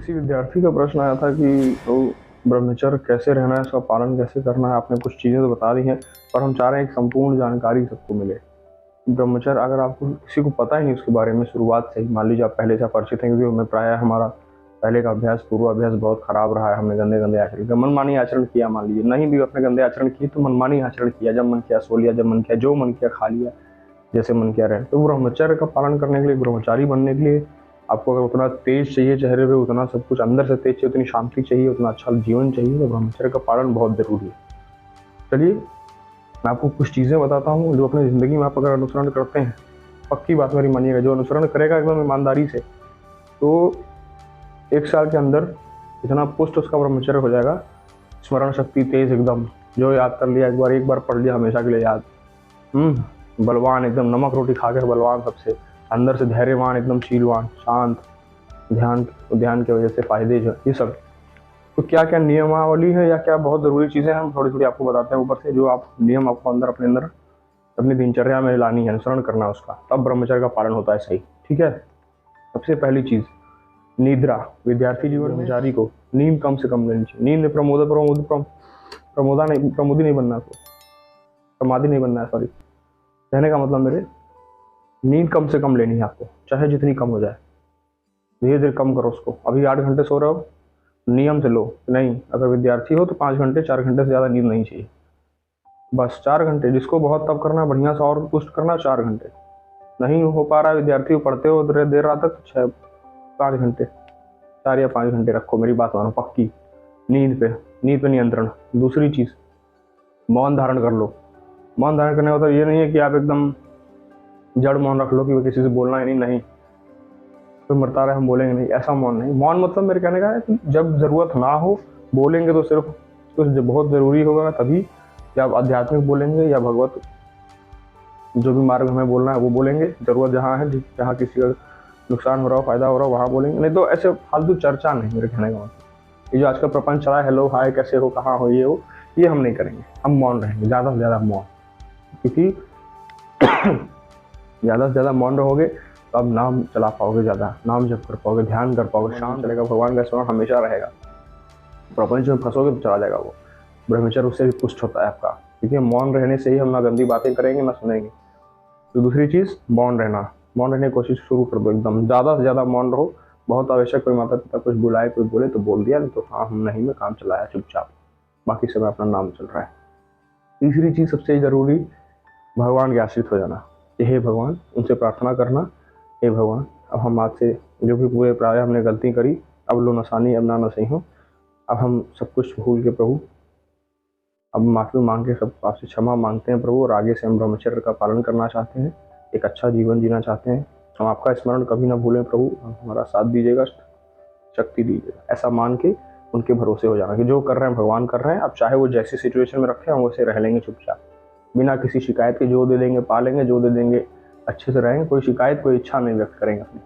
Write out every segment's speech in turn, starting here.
किसी विद्यार्थी का प्रश्न आया था कि तो ब्रह्मचर्य कैसे रहना है, इसका पालन कैसे करना है। आपने कुछ चीज़ें तो बता दी हैं, पर हम चाह रहे हैं कि संपूर्ण जानकारी सबको मिले। ब्रह्मचर्य अगर आपको किसी को पता ही नहीं उसके बारे में शुरुआत से ही, मान लीजिए आप पहले से परिचित हैं, क्योंकि हमें प्रायः हमारा पहले का अभ्यास पूर्वाभ्यास बहुत खराब रहा है। हमने गंदे गंदे आचरण किया, मनमानी आचरण किया। मान लीजिए नहीं भी अपने गंदे आचरण किए तो मनमानी आचरण किया, जब मन किया सो लिया, जब मन किया जो मन किया खा लिया, जैसे मन किया रहे। तो ब्रह्मचर्य का पालन करने के लिए, ब्रह्मचारी बनने के लिए आपको अगर उतना तेज चाहिए चेहरे पे, उतना सब कुछ अंदर से तेज चाहिए, उतनी शांति चाहिए, उतना अच्छा जीवन चाहिए, तो ब्रह्मचर्य का पालन बहुत जरूरी है। चलिए मैं आपको कुछ चीज़ें बताता हूँ जो अपनी ज़िंदगी में आप अगर अनुसरण करते हैं, पक्की बात मेरी मानिएगा, जो अनुसरण करेगा एकदम ईमानदारी से, तो 1 साल के अंदर इतना पुष्ट उसका ब्रह्मचर्य हो जाएगा, स्मरण शक्ति तेज एकदम, जो याद कर लिया एक बार पढ़ लिया हमेशा के लिए याद। बलवान एकदम, नमक रोटी खा के बलवान सबसे, अंदर से धैर्यवान एकदम, शीलवान, शांत, ध्यान की वजह से फायदे जो ये सब। तो क्या क्या नियमावली है या क्या बहुत ज़रूरी चीज़ें हम थोड़ी थोड़ी आपको बताते हैं ऊपर से, जो आप नियम आपको अंदर अपने अंदर अपनी दिनचर्या में लानी है, अनुसरण करना है उसका, तब ब्रह्मचर्य का पालन होता है सही। ठीक है। सबसे पहली चीज़, निद्रा। विद्यार्थी जीवन ब्रह्मचारी को नींद कम से कम लेनी चाहिए। नींद में प्रमोदी नहीं बनना, आपको प्रमादी नहीं बनना है, सॉरी। कहने का मतलब मेरे, नींद कम से कम लेनी है आपको, चाहे जितनी कम हो जाए, धीरे धीरे कम करो उसको। अभी 8 घंटे सो रहे हो, नियम से लो। नहीं, अगर विद्यार्थी हो तो 5 घंटे, 4 घंटे से ज़्यादा नींद नहीं चाहिए। बस 4 घंटे, जिसको बहुत तब करना बढ़िया सा और पुष्ट करना, 4 घंटे। नहीं हो पा रहा है, विद्यार्थी पढ़ते हो देर रात तक, 5 घंटे, 4 या 5 घंटे रखो। मेरी बात मानो पक्की। नींद पे नियंत्रण। दूसरी चीज़, मौन धारण कर लो। मौन धारण करने का मतलब ये नहीं है कि आप एकदम जड़ मौन रख लो कि किसी से बोलना ही नहीं, कोई मरता रहे हम बोलेंगे नहीं, ऐसा मौन नहीं। मौन मतलब मेरे कहने का है कि जब ज़रूरत ना हो बोलेंगे तो सिर्फ कुछ बहुत ज़रूरी होगा तभी, या आप आध्यात्मिक बोलेंगे या भगवत जो भी मार्ग हमें बोलना है वो बोलेंगे। ज़रूरत जहाँ है, जहाँ किसी का नुकसान हो रहा हो, फायदा हो रहा हो, वहाँ बोलेंगे। नहीं तो ऐसे फालतू चर्चा नहीं, मेरे कहने का मतलब। ये जो आजकल प्रपंच चला है, हेलो हाय कैसे हो, कहाँ हो, ये हो, ये हम नहीं करेंगे। हम मौन रहेंगे, ज़्यादा से ज़्यादा मौन। क्योंकि ज़्यादा से ज़्यादा मौन रहोगे तो आप नाम चला पाओगे, ज़्यादा नाम जप कर पाओगे, ध्यान कर पाओगे, शांत चलेगा, भगवान का स्मरण हमेशा रहेगा। प्रपंच में फंसोगे तो चला जाएगा वो। ब्रह्मचर्य उससे भी पुष्ट होता है आपका, क्योंकि मौन रहने से ही हम ना गंदी बातें करेंगे ना सुनेंगे। तो दूसरी चीज़, मौन रहना। मौन रहने की कोशिश शुरू कर दो एकदम, ज़्यादा से ज़्यादा मौन रहो। बहुत आवश्यक, कोई माता पिता कुछ बुलाए, कोई बोले तो बोल दिया, नहीं तो हाँ हम नहीं में काम चलाया चुपचाप, बाकी समय अपना नाम चल रहा है। तीसरी चीज़ सबसे ज़रूरी, भगवान के आश्रित हो जाना। हे भगवान, उनसे प्रार्थना करना, हे भगवान अब हम आज से जो भी पूरे प्रायः हमने गलती करी, अब लो नसानी अब ना नसही हो, अब हम सब कुछ भूल के प्रभु अब माफ़ी मांग के सब आपसे क्षमा मांगते हैं प्रभु, और आगे से हम ब्रह्मचर्य का पालन करना चाहते हैं, एक अच्छा जीवन जीना चाहते हैं। हम आपका स्मरण कभी ना भूलें प्रभु, हमारा साथ दीजिएगा, शक्ति दीजिएगा। ऐसा मान के उनके भरोसे हो जाना कि जो कर रहे हैं भगवान कर रहे हैं। अब चाहे वो जैसी सिचुएशन में रखे, हम वैसे रह लेंगे चुपचाप, बिना किसी शिकायत के। जो दे देंगे पा लेंगे, जो दे देंगे अच्छे से रहेंगे, कोई शिकायत कोई इच्छा नहीं व्यक्त करेंगे अपनी,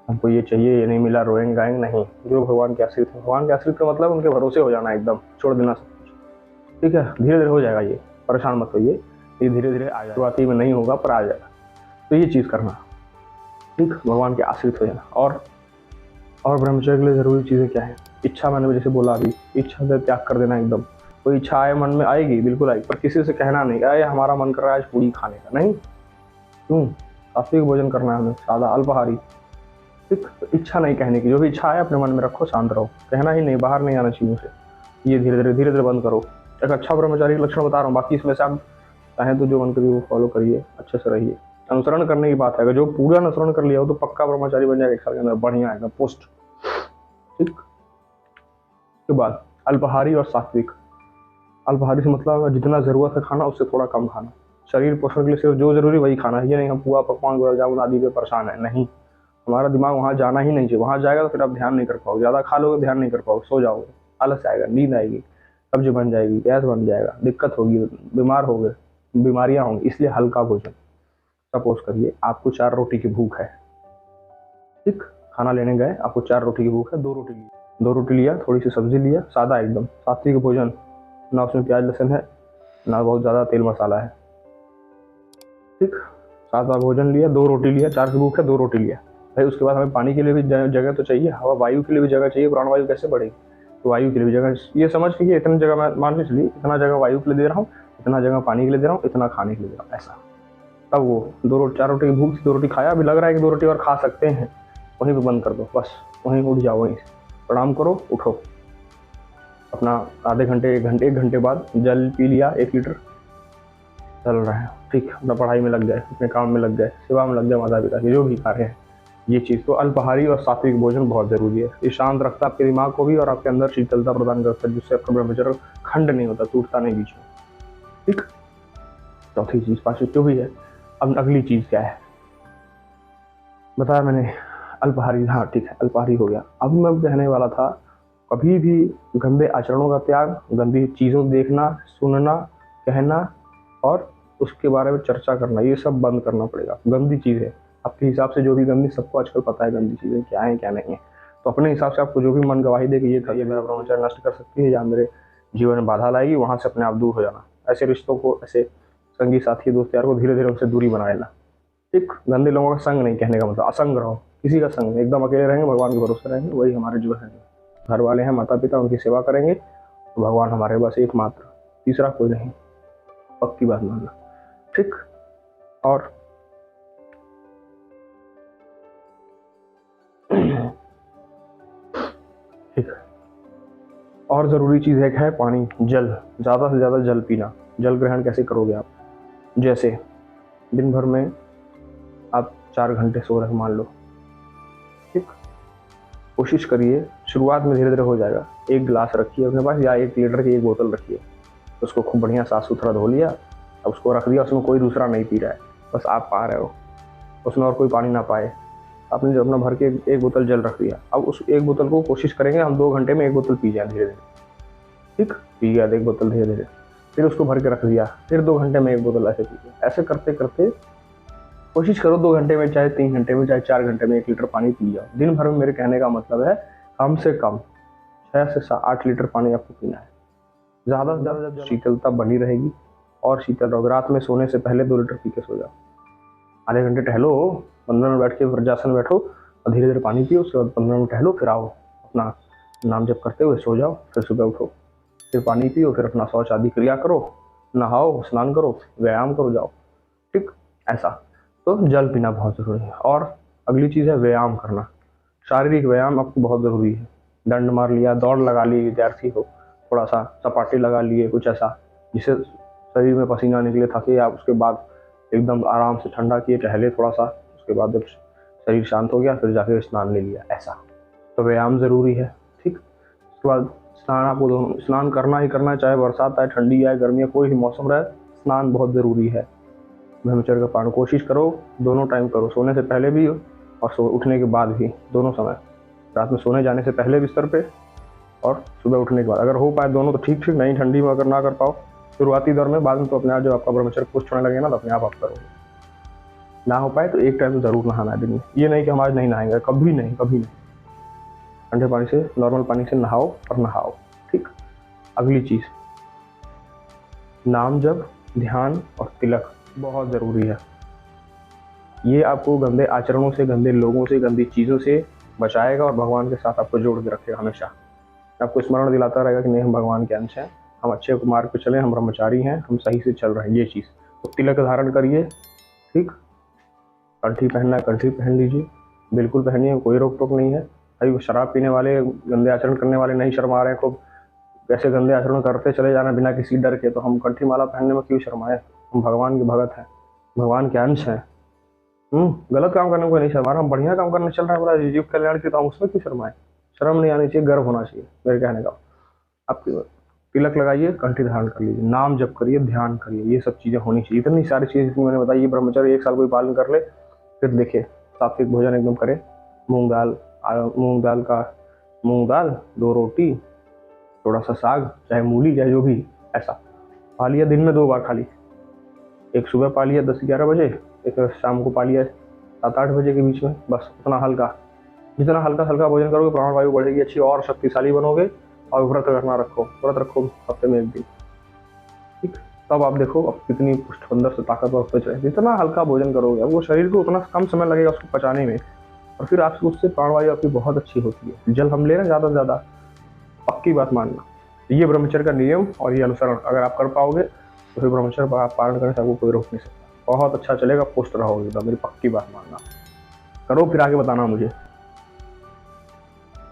हमको ये चाहिए ये नहीं मिला रोएंगे गाएंगे नहीं। जो भगवान के आश्रित है, भगवान के आश्रित का मतलब उनके भरोसे हो जाना, एकदम छोड़ देना सब कुछ। ठीक है, धीरे धीरे हो जाएगा, ये परेशान मत होइए, ये धीरे धीरे आ जाएगा, शुरुआती में नहीं होगा पर आ जाएगा। तो ये चीज़ करना, ठीक, भगवान के आश्रित हो जाना। और ब्रह्मचर्य के लिए ज़रूरी चीज़ें क्या है? इच्छा, मैंने जैसे बोला अभी, इच्छा से त्याग कर देना एकदम। कोई इच्छा आए मन में, आएगी बिल्कुल आएगी, पर किसी से कहना नहीं आए हमारा मन कर रहा है आज पूड़ी खाने का, नहीं। क्यों? सात्विक भोजन करना है हमें, सादा अल्पाहारी। ठीक, तो इच्छा नहीं कहने की, जो भी इच्छा है अपने मन में रखो, शांत रहो, कहना ही नहीं, बाहर नहीं आना चाहिए उसे। ये धीरे धीरे बंद करो। एक अच्छा ब्रह्मचारी का लक्षण बता रहा हूँ, बाकी इसमें से आप चाहें तो जो मन करिए वो फॉलो करिए, अच्छे से रहिए। अनुसरण करने की बात है, अगर जो पूरा अनुसरण कर लिया हो तो पक्का ब्रह्मचारी बन जाएगा 1 साल के अंदर, बढ़िया एकदम पोस्ट। ठीक, उसके बाद अल्पाहारी और सात्विक। अल्पाहारी से मतलब जितना ज़रूरत है खाना उससे थोड़ा कम खाना। शरीर पोषण के लिए सिर्फ जो ज़रूरी वही खाना है। ये नहीं हम पुआ पकवान गुलाब जामुन आदि पे परेशान है, नहीं। हमारा दिमाग वहाँ जाना ही नहीं चाहिए। वहाँ जाएगा तो फिर आप ध्यान नहीं कर पाओगे, ज़्यादा खा लोगे ध्यान नहीं कर पाओगे, सो जाओगे, आलस आएगा, नींद आएगी, कब्ज बन जाएगी, गैस बन जाएगा, दिक्कत होगी, बीमार होगे, बीमारियाँ होंगी। इसलिए हल्का भोजन। सपोज करिए आपको 4 रोटी की भूख है, ठीक, खाना लेने गए, आपको 4 रोटी की भूख है, 2 रोटी ली, 2 रोटी लिया, थोड़ी सी सब्जी लिया, सादा एकदम सात्विक भोजन, ना उसमें प्याज लहसुन है, ना बहुत ज़्यादा तेल मसाला है। ठीक, सादा भोजन लिया, 2 रोटी लिया, 4 की भूख है, 2 रोटी लिया, भाई उसके बाद हमें पानी के लिए भी जगह तो चाहिए, हवा वायु के लिए भी जगह चाहिए, प्राणवायु कैसे बढ़ेगी, तो वायु के लिए भी जगह, ये समझ के इतनी जगह मैं मान के चलिए, इतना जगह वायु के लिए दे रहा हूँ, इतना जगह पानी के लिए दे रहा हूँ, इतना खाने के लिए दे रहा हूँ, ऐसा। तब वो 4 रोटी की भूख थी, 2 रोटी खाया, अभी लग रहा है कि 2 रोटी और खा सकते हैं, वहीं पे बंद कर दो बस, वहीं उठ जाओ, वहीं से प्रणाम करो, उठो, अपना आधे घंटे 1 घंटे बाद जल पी लिया 1 लीटर, चल रहा है ठीक, अपना पढ़ाई में लग गए, अपने काम में लग गए, सेवा में लग गए, माता पिता के जो भी कार्य हैं, ये चीज़। तो अल्पाहारी और सात्विक भोजन बहुत ज़रूरी है, ये शांत रखता है आपके दिमाग को भी और आपके अंदर शीतलता प्रदान करता है, जिससे आपका ब्रह्मचर्य खंड नहीं होता, टूटता नहीं बीच में, ठीक। चौथी चीज़, 5वीं जो भी है। अब अगली चीज़ क्या है बताया मैंने, अल्पाहारी, हाँ ठीक है, अल्पाहारी हो गया। अब मैं कहने वाला था, कभी भी गंदे आचरणों का त्याग, गंदी चीज़ों देखना, सुनना, कहना और उसके बारे में चर्चा करना, ये सब बंद करना पड़ेगा। गंदी चीज़ है आपके हिसाब से, जो भी गंदी, सबको आजकल पता है गंदी चीज़ें क्या है क्या नहीं है, तो अपने हिसाब से आपको जो भी मन गवाही दे कि ये मेरा ब्रह्मचर्य नष्ट कर सकती है या मेरे जीवन में बाधा लाएगी, वहाँ से अपने आप दूर हो जाना। ऐसे रिश्तों को, ऐसे संगी साथी दोस्त यार को धीरे धीरे उनसे दूरी बना लेना, ठीक। गंदे लोगों का संग नहीं, कहने का मतलब असंग रहो, किसी का संग, एकदम अकेले रहेंगे, भगवान के भरोसे रहेंगे, वही हमारे जीवन है। घर वाले हैं, माता पिता, उनकी सेवा करेंगे तो भगवान हमारे बस एकमात्र, तीसरा कोई नहीं, पक्की बात मानना, ठीक। और ठीक, और ज़रूरी चीज़ एक है पानी, जल, ज़्यादा से ज़्यादा जल पीना। जल ग्रहण कैसे करोगे आप, जैसे दिन भर में आप 4 घंटे सो रहे मान लो, ठीक, कोशिश करिए, शुरुआत में धीरे धीरे हो जाएगा, 1 गिलास रखिए अपने पास या 1 लीटर की 1 बोतल रखिए, उसको खूब बढ़िया साफ सुथरा धो लिया, अब उसको रख दिया, उसमें कोई दूसरा नहीं पी रहा है, बस आप पा रहे हो, उसमें और कोई पानी ना पाए, आपने जो अपना भर के 1 बोतल जल रख दिया। अब उस 1 बोतल को कोशिश करेंगे हम 2 घंटे में 1 बोतल पी जाए धीरे धीरे, ठीक, पी गया 1 बोतल धीरे धीरे, फिर उसको भर के रख दिया, फिर 2 घंटे में 1 बोतल ऐसे पी गया। ऐसे करते करते कोशिश करो 2 घंटे में, चाहे 3 घंटे में, चाहे 4 घंटे में 1 लीटर पानी पी जाओ दिन भर में। मेरे कहने का मतलब है कम से कम 6 से 8 लीटर पानी आपको पीना है, ज़्यादा से ज़्यादा, जब शीतलता बनी रहेगी और शीतल रहोगे। रात में सोने से पहले 2 लीटर पी के सो जाओ, आधे घंटे टहलो, 15 मिनट बैठ के वज्रासन बैठो और धीरे धीरे पानी पियो, उसके बाद 15 मिनट टहलो, फिर आओ अपना नाम जप करते हुए सो जाओ, फिर सुबह उठो, फिर पानी पियो, फिर अपना शौच आदि क्रिया करो, नहाओ, स्नान करो, व्यायाम करो, जाओ, ठीक। ऐसा तो जल पीना बहुत ज़रूरी है। और अगली चीज़ है व्यायाम करना, शारीरिक व्यायाम आपको बहुत ज़रूरी है। दंड मार लिया, दौड़ लगा ली, विद्यार्थी हो, थोड़ा सा सपाटे लगा लिए, कुछ ऐसा जिससे शरीर में पसीना निकले, थके आप, उसके बाद एकदम आराम से ठंडा किए, टहले थोड़ा सा, उसके बाद जब शरीर शांत हो गया फिर जाके स्नान ले लिया, ऐसा। तो व्यायाम ज़रूरी है, ठीक। उसके बाद स्नान, आपको दोनों स्नान करना ही करना है, चाहे बरसात आए, ठंडी आए, गर्मी आए, कोई भी मौसम रहे, स्नान बहुत ज़रूरी है। ब्रह्मचर्य का पालन कोशिश करो, दोनों टाइम करो, सोने से पहले भी और उठने के बाद भी, दोनों समय, रात में सोने जाने से पहले बिस्तर पे और सुबह उठने के बाद, अगर हो पाए दोनों तो ठीक ठीक, नहीं ठंडी में अगर ना कर पाओ शुरुआती दौर में, बाद में तो अपने आप जब आपका ब्रह्मचर्य पुष्ट होने लगे ना, तो अपने आप करोगे। ना हो पाए तो 1 टाइम तो ज़रूर नहाना है दिन में, ये नहीं कि हम आज नहीं नहाएंगे, कभी नहीं, कभी नहीं, ठंडे पानी से, नॉर्मल पानी से नहाओ और नहाओ, ठीक। अगली चीज़, नाम जप, ध्यान और तिलक बहुत ज़रूरी है। ये आपको गंदे आचरणों से, गंदे लोगों से, गंदी चीज़ों से बचाएगा और भगवान के साथ आपको जोड़ के रखेगा हमेशा। आपको स्मरण दिलाता रहेगा कि नहीं, हम भगवान के अंश हैं, हम अच्छे मार्ग पे चलें, हम ब्रह्मचारी हैं, हम सही से चल रहे हैं, ये चीज़। तो तिलक धारण करिए, ठीक, कंठी पहनना है कंठी पहन लीजिए, बिल्कुल पहनिए, कोई रोक टोक नहीं है। भाई शराब पीने वाले, गंदे आचरण करने वाले नहीं शर्मा रहे हैं, खूब कैसे गंदे आचरण करते चले जाना बिना किसी डर के, तो हम कंठी माला पहनने में क्यों शर्माए, हम भगवान के भगत हैं, भगवान के अंश हैं। गलत काम करने को नहीं शर्मा रहा, हम बढ़िया काम करने चल रहे हैं, हमारा जीव कल्याण की, तो हम उसमें क्यों शर्माए। शर्म नहीं आनी चाहिए, गर्व होना चाहिए, मेरे कहने का। आप तिलक लगाइए, कंठी धारण कर लीजिए, नाम जप करिए, ध्यान करिए, ये सब चीज़ें होनी चाहिए। इतनी सारी चीज़ें जितनी मैंने बताई, ये ब्रह्मचर्य 1 साल कोई पालन कर ले, फिर देखिए सात्विक भोजन एकदम करे, मूंग दाल 2 रोटी, थोड़ा सा साग, चाहे मूली, चाहे जो भी, ऐसा पा लिया, दिन में 2 बार खाली, एक सुबह पा लिया 10-11 बजे, एक शाम को पा लिया 7-8 बजे के बीच में, बस उतना हल्का, जितना हल्का हल्का भोजन करोगे प्राणवायु बढ़ेगी अच्छी, और शक्तिशाली बनोगे। और व्रत रखना रखो, व्रत रखो हफ्ते में 1 दिन, ठीक। तब आप देखो अब कितनी पुष्ट अंदर से ताकतवर होते चले, जितना हल्का भोजन करोगे, अब वो शरीर को उतना कम समय लगेगा उसको पचाने में, और फिर आपकी उससे प्राणवायु आपकी बहुत अच्छी होती है। जल हम लेना ज़्यादा से ज़्यादा, पक्की बात मानना। ये ब्रह्मचर्य का नियम और ये अनुसरण अगर आप कर पाओगे तो फिर ब्रह्मचर्य आप पालन करने से आपको कोई रोक नहीं सकता। बहुत अच्छा चलेगा, पुष्ट रहोगे एकदम, मेरी पक्की बात मानना। करो फिर आगे बताना मुझे।